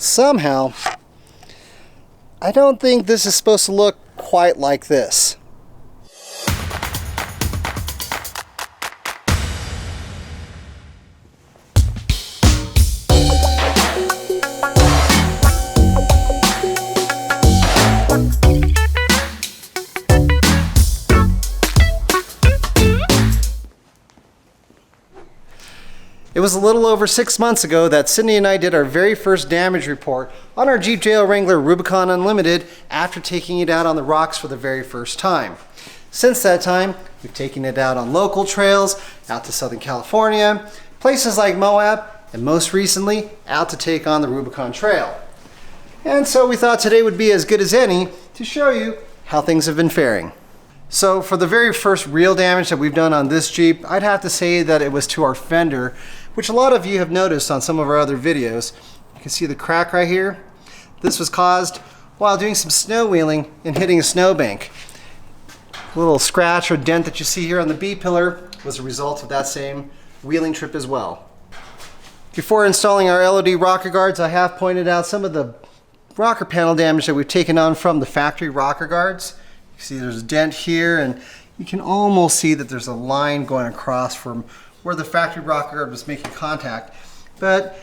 somehow, I don't think this is supposed to look quite like this. It was a little over 6 months ago that Sydney and I did our very first damage report on our Jeep JL Wrangler Rubicon Unlimited after taking it out on the rocks for the very first time. Since that time, we've taken it out on local trails, out to Southern California, places like Moab, and most recently, out to take on the Rubicon Trail. And so we thought today would be as good as any to show you how things have been faring. So for the very first real damage that we've done on this Jeep, I'd have to say that it was to our fender, which a lot of you have noticed on some of our other videos. You can see the crack right here. This was caused while doing some snow wheeling and hitting a snowbank. A little scratch or dent that you see here on the B-pillar was a result of that same wheeling trip as well. Before installing our LOD rocker guards, I have pointed out some of the rocker panel damage that we've taken on from the factory rocker guards. You see there's a dent here, and you can almost see that there's a line going across from where the factory rocker guard was making contact. But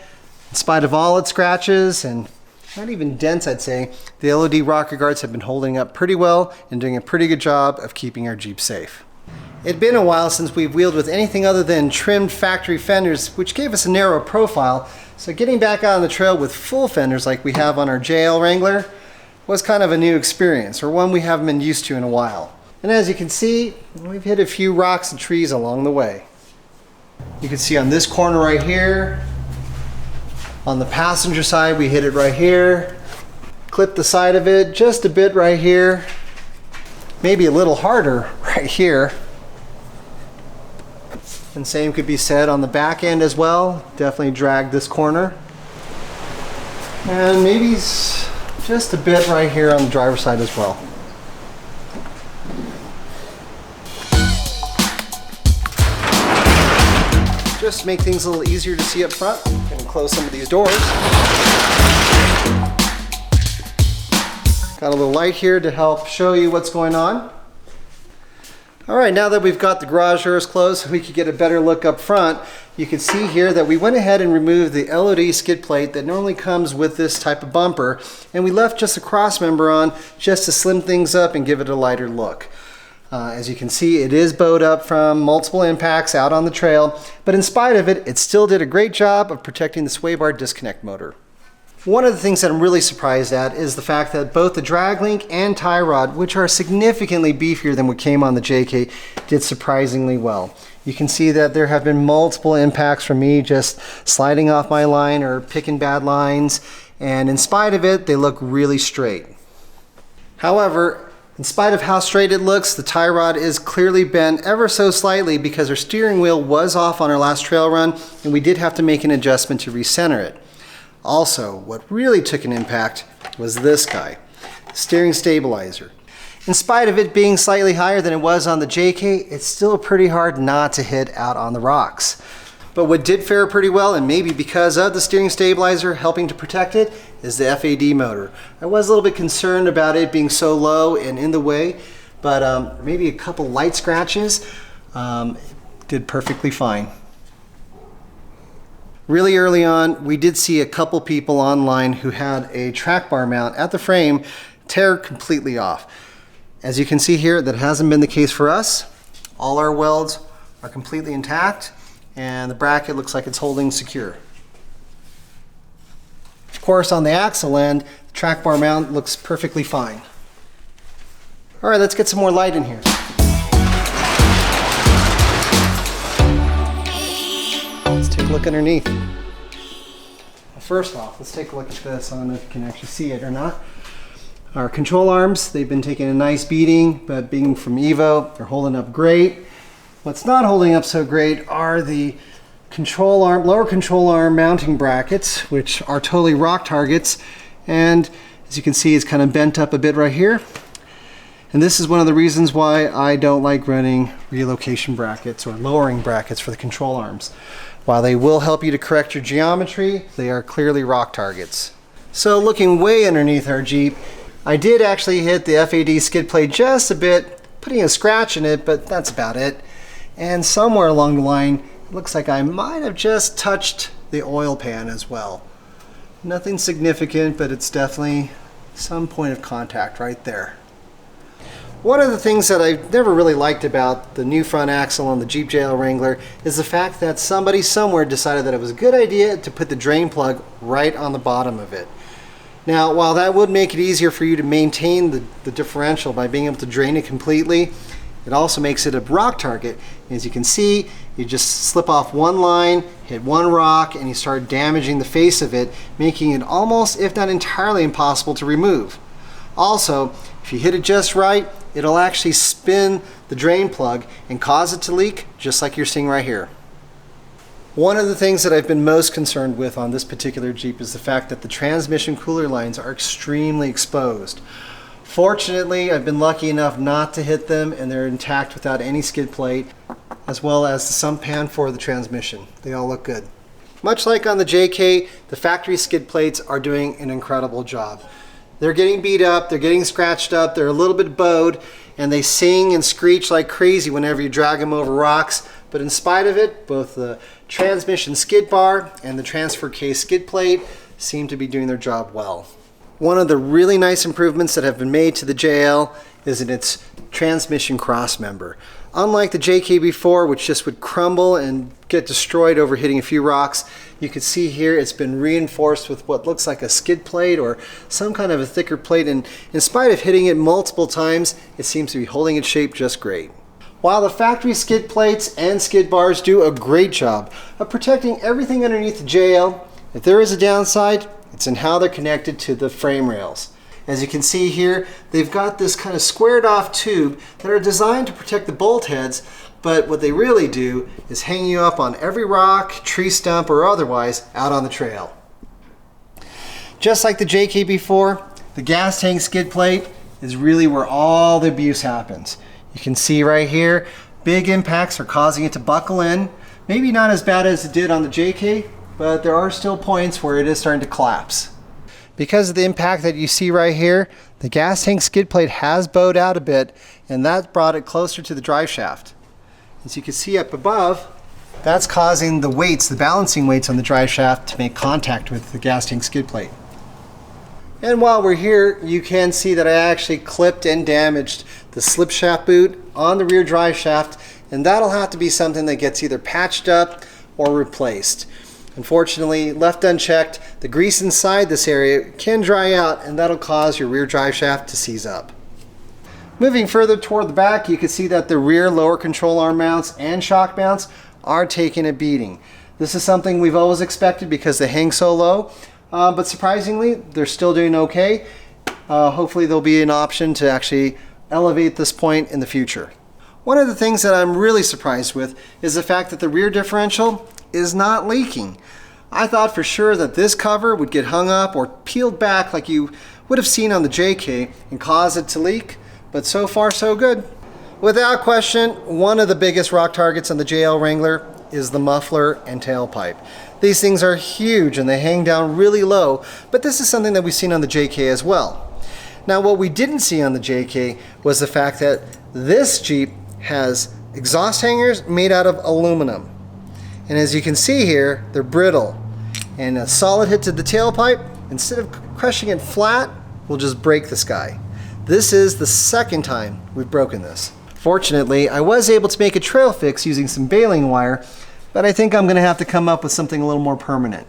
in spite of all its scratches and not even dents, I'd say, the LOD rocker guards have been holding up pretty well and doing a pretty good job of keeping our Jeep safe. It'd been a while since we've wheeled with anything other than trimmed factory fenders, which gave us a narrow profile. So getting back out on the trail with full fenders like we have on our JL Wrangler was kind of a new experience, or one we haven't been used to in a while. And as you can see, we've hit a few rocks and trees along the way. You can see on this corner right here, on the passenger side we hit it right here, clipped the side of it just a bit right here, maybe a little harder right here. And same could be said on the back end as well. Definitely dragged this corner. And maybe just a bit right here on the driver's side as well. Just to make things a little easier to see up front, I'm going to close some of these doors. Got a little light here to help show you what's going on. Alright, now that we've got the garage doors closed so we could get a better look up front, you can see here that we went ahead and removed the LOD skid plate that normally comes with this type of bumper, and we left just a cross member on just to slim things up and give it a lighter look. As you can see, it is bowed up from multiple impacts out on the trail, but in spite of it, it still did a great job of protecting the sway bar disconnect motor. One of the things that I'm really surprised at is the fact that both the drag link and tie rod, which are significantly beefier than what came on the JK, did surprisingly well. You can see that there have been multiple impacts from me just sliding off my line or picking bad lines, and in spite of it, they look really straight. However, in spite of how straight it looks, the tie rod is clearly bent ever so slightly because our steering wheel was off on our last trail run, and we did have to make an adjustment to recenter it. Also, what really took an impact was this guy, the steering stabilizer. In spite of it being slightly higher than it was on the JK, it's still pretty hard not to hit out on the rocks. But what did fare pretty well, and maybe because of the steering stabilizer helping to protect it, is the FAD motor. I was a little bit concerned about it being so low and in the way, but maybe a couple light scratches did perfectly fine. Really early on, we did see a couple people online who had a track bar mount at the frame tear completely off. As you can see here, that hasn't been the case for us. All our welds are completely intact, and the bracket looks like it's holding secure. Of course, on the axle end, the track bar mount looks perfectly fine. All right, let's get some more light in here. Let's take a look underneath. Well, first off, let's take a look at this. I don't know if you can actually see it or not. Our control arms, they've been taking a nice beating, but being from Evo, they're holding up great. What's not holding up so great are the control arm, lower control arm mounting brackets, which are totally rock targets. And as you can see, it's kind of bent up a bit right here. And this is one of the reasons why I don't like running relocation brackets or lowering brackets for the control arms. While they will help you to correct your geometry, they are clearly rock targets. So looking way underneath our Jeep, I did actually hit the FAD skid plate just a bit, putting a scratch in it, but that's about it. And somewhere along the line, it looks like I might have just touched the oil pan as well. Nothing significant, but it's definitely some point of contact right there. One of the things that I've never really liked about the new front axle on the Jeep JL Wrangler is the fact that somebody somewhere decided that it was a good idea to put the drain plug right on the bottom of it. Now, while that would make it easier for you to maintain the differential by being able to drain it completely, it also makes it a rock target. As you can see, you just slip off one line, hit one rock, and you start damaging the face of it, making it almost, if not entirely, impossible to remove. Also, if you hit it just right, it'll actually spin the drain plug and cause it to leak, just like you're seeing right here. One of the things that I've been most concerned with on this particular Jeep is the fact that the transmission cooler lines are extremely exposed. Fortunately, I've been lucky enough not to hit them, and they're intact without any skid plate, as well as the sump pan for the transmission. They all look good. Much like on the JK, the factory skid plates are doing an incredible job. They're getting beat up, they're getting scratched up, they're a little bit bowed, and they sing and screech like crazy whenever you drag them over rocks. But in spite of it, both the transmission skid bar and the transfer case skid plate seem to be doing their job well. One of the really nice improvements that have been made to the JL is in its transmission cross member. Unlike the JK before, which just would crumble and get destroyed over hitting a few rocks, you can see here it's been reinforced with what looks like a skid plate or some kind of a thicker plate, and in spite of hitting it multiple times, it seems to be holding its shape just great. While the factory skid plates and skid bars do a great job of protecting everything underneath the JL, if there is a downside, it's in how they're connected to the frame rails. As you can see here, they've got this kind of squared off tube that are designed to protect the bolt heads, but what they really do is hang you up on every rock, tree stump, or otherwise out on the trail. Just like the JK before, the gas tank skid plate is really where all the abuse happens. You can see right here, big impacts are causing it to buckle in. Maybe not as bad as it did on the JK, but there are still points where it is starting to collapse. Because of the impact that you see right here, the gas tank skid plate has bowed out a bit, and that brought it closer to the drive shaft. As you can see up above, that's causing the weights, the balancing weights on the drive shaft to make contact with the gas tank skid plate. And while we're here, you can see that I actually clipped and damaged the slip shaft boot on the rear drive shaft, and that'll have to be something that gets either patched up or replaced. Unfortunately, left unchecked, the grease inside this area can dry out, and that'll cause your rear drive shaft to seize up. Moving further toward the back, you can see that the rear lower control arm mounts and shock mounts are taking a beating. This is something we've always expected because they hang so low, but surprisingly, they're still doing okay. Hopefully there'll be an option to actually elevate this point in the future. One of the things that I'm really surprised with is the fact that the rear differential is not leaking. I thought for sure that this cover would get hung up or peeled back like you would have seen on the JK and cause it to leak, but so far so good. Without question, one of the biggest rock targets on the JL Wrangler is the muffler and tailpipe. These things are huge and they hang down really low, but this is something that we've seen on the JK as well. Now, what we didn't see on the JK was the fact that this Jeep has exhaust hangers made out of aluminum. And as you can see here, they're brittle. And a solid hit to the tailpipe, instead of crushing it flat, will just break this guy. This is the second time we've broken this. Fortunately, I was able to make a trail fix using some baling wire, but I think I'm gonna have to come up with something a little more permanent.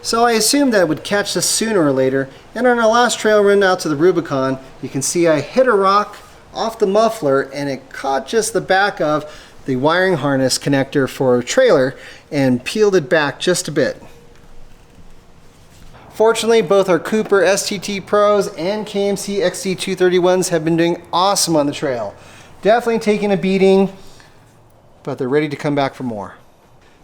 So I assumed that I would catch this sooner or later, and on our last trail run out to the Rubicon, you can see I hit a rock off the muffler and it caught just the back of the wiring harness connector for a trailer and peeled it back just a bit. Fortunately, both our Cooper STT Pros and KMC XD231s have been doing awesome on the trail. Definitely taking a beating, but they're ready to come back for more.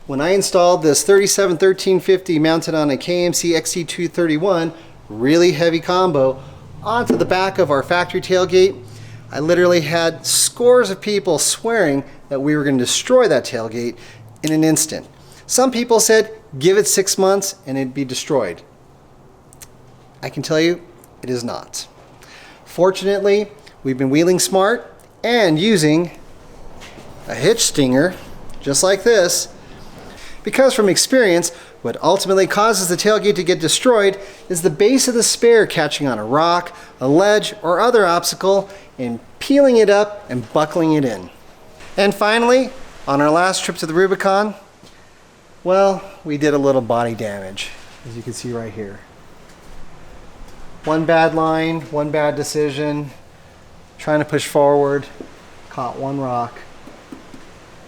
When I installed this 371350 mounted on a KMC XD231 really heavy combo onto the back of our factory tailgate, I literally had scores of people swearing that we were going to destroy that tailgate in an instant. Some people said give it 6 months and it'd be destroyed. I can tell you, it is not. Fortunately, we've been wheeling smart and using a hitch stinger, just like this, because from experience, what ultimately causes the tailgate to get destroyed is the base of the spare catching on a rock, a ledge, or other obstacle and peeling it up and buckling it in. And finally, on our last trip to the Rubicon, well, we did a little body damage, as you can see right here. One bad line, one bad decision, trying to push forward, caught one rock,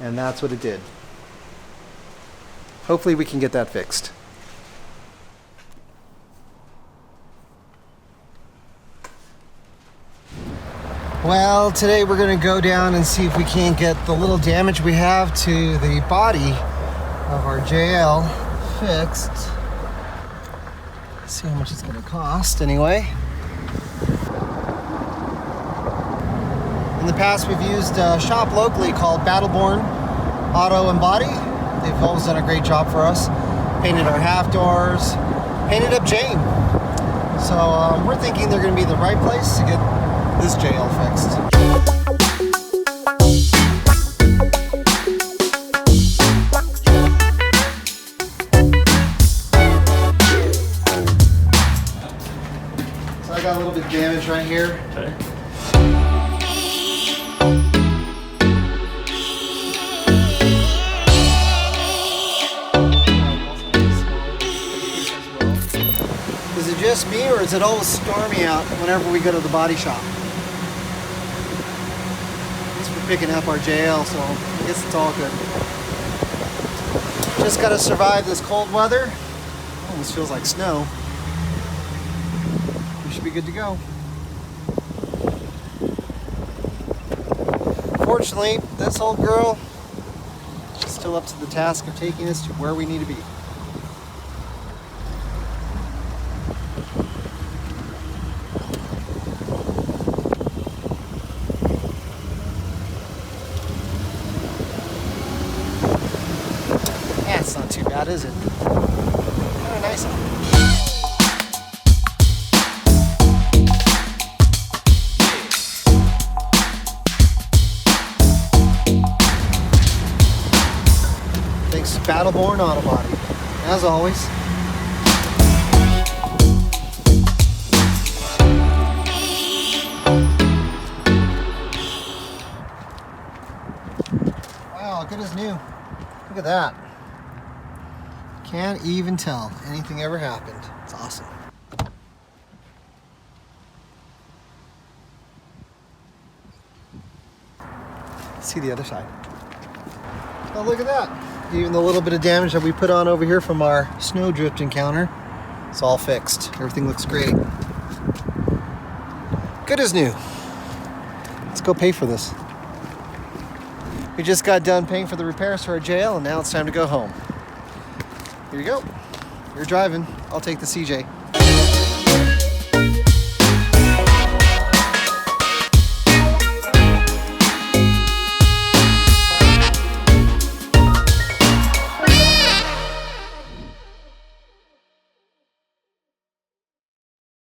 and that's what it did. Hopefully we can get that fixed. Well, today we're going to go down and see if we can't get the little damage we have to the body of our JL fixed. See how much it's going to cost anyway. In the past we've used a shop locally called Battleborn Auto and Body. They've always done a great job for us. Painted our half doors, painted up Jane. So we're thinking they're going to be the right place to get this JL fixed. So I got a little bit of damage right here. Okay. Is it just me, or is it always stormy out whenever we go to the body shop? At least we're picking up our JL, so I guess it's all good. Just gotta survive this cold weather. Almost feels like snow. We should be good to go. Fortunately, this old girl is still up to the task of taking us to where we need to be. It's not too bad, is it? Kind of nice. Thanks to Battleborn Auto Body, as always. Wow, good as new. Look at that. Can't even tell anything ever happened. It's awesome. See the other side. Oh, look at that. Even the little bit of damage that we put on over here from our snowdrift encounter, it's all fixed. Everything looks great. Good as new. Let's go pay for this. We just got done paying for the repairs to our JL, and now it's time to go home. Here you go. You're driving. I'll take the CJ.